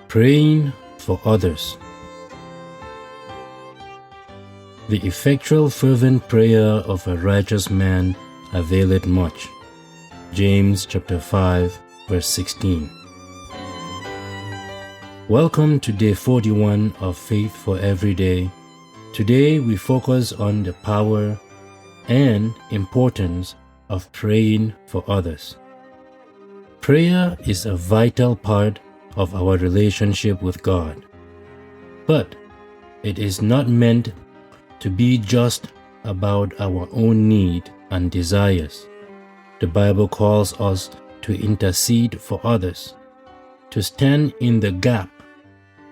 Praying for others. The effectual fervent prayer of a righteous man availeth much. James chapter 5 verse 16. Welcome to day 41 of Faith for Every Day. Today we focus on the power and importance of praying for others. Prayer is a vital part of our relationship with God, but it is not meant to be just about our own need and desires. The Bible calls us to intercede for others, to stand in the gap,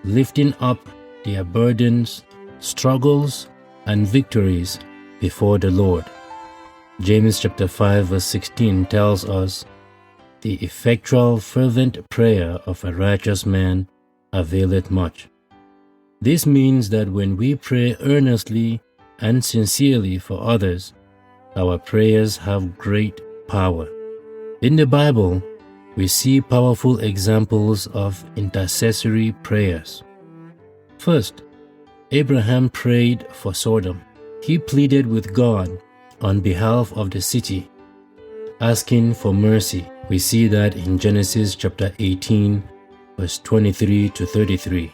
lifting up their burdens, struggles, and victories before the Lord. James chapter 5 verse 16 tells us, "The effectual fervent prayer of a righteous man availeth much." This means that when we pray earnestly and sincerely for others, our prayers have great power. In the Bible, we see powerful examples of intercessory prayers. First, Abraham prayed for Sodom. He pleaded with God on behalf of the city, asking for mercy. We see that in Genesis chapter 18, verse 23 to 33.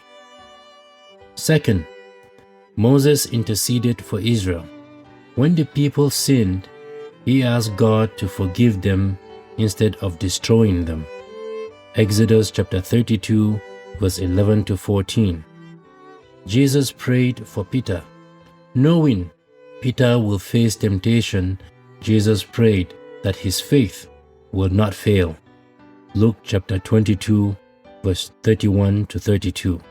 Second, Moses interceded for Israel. When the people sinned, he asked God to forgive them instead of destroying them. Exodus chapter 32, verse 11 to 14. Jesus prayed for Peter. Knowing Peter will face temptation, Jesus prayed that his faith will not fail. Luke chapter 22, verse 31 to 32.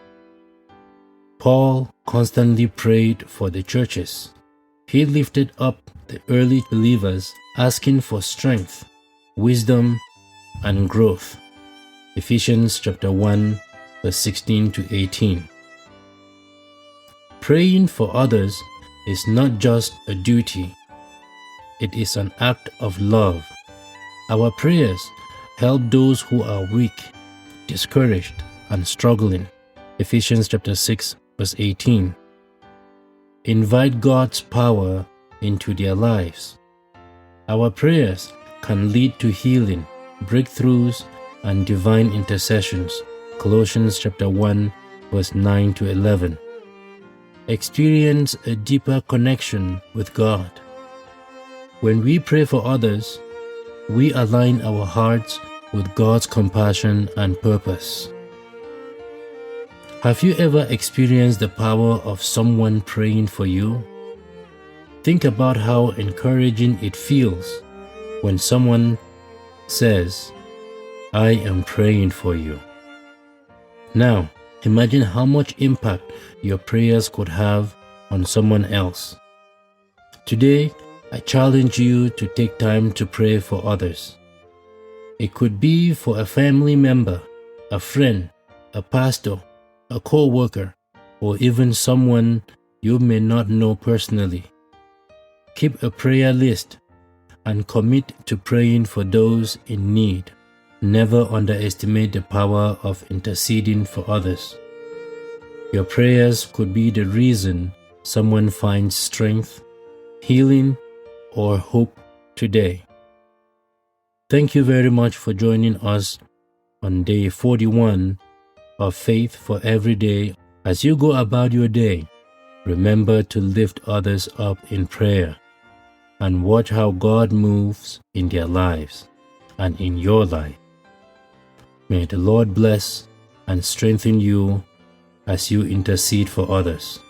Paul constantly prayed for the churches. He lifted up the early believers, asking for strength, wisdom, and growth. Ephesians chapter 1, verse 16 to 18. Praying for others is not just a duty, it is an act of love. Our prayers help those who are weak, discouraged, and struggling. Ephesians chapter 6, verse 18. Invite God's power into their lives. Our prayers can lead to healing, breakthroughs, and divine intercessions. Colossians chapter 1, verse 9 to 11. Experience a deeper connection with God. When we pray for others, we align our hearts with God's compassion and purpose. Have you ever experienced the power of someone praying for you? Think about how encouraging it feels when someone says, "I am praying for you." Now, imagine how much impact your prayers could have on someone else. Today, I challenge you to take time to pray for others. It could be for a family member, a friend, a pastor, a co-worker, or even someone you may not know personally. Keep a prayer list and commit to praying for those in need. Never underestimate the power of interceding for others. Your prayers could be the reason someone finds strength, healing, or hope today. Thank you very much for joining us on day 41 of Faith for Every Day. As you go about your day, remember to lift others up in prayer and watch how God moves in their lives and in your life. May the Lord bless and strengthen you as you intercede for others.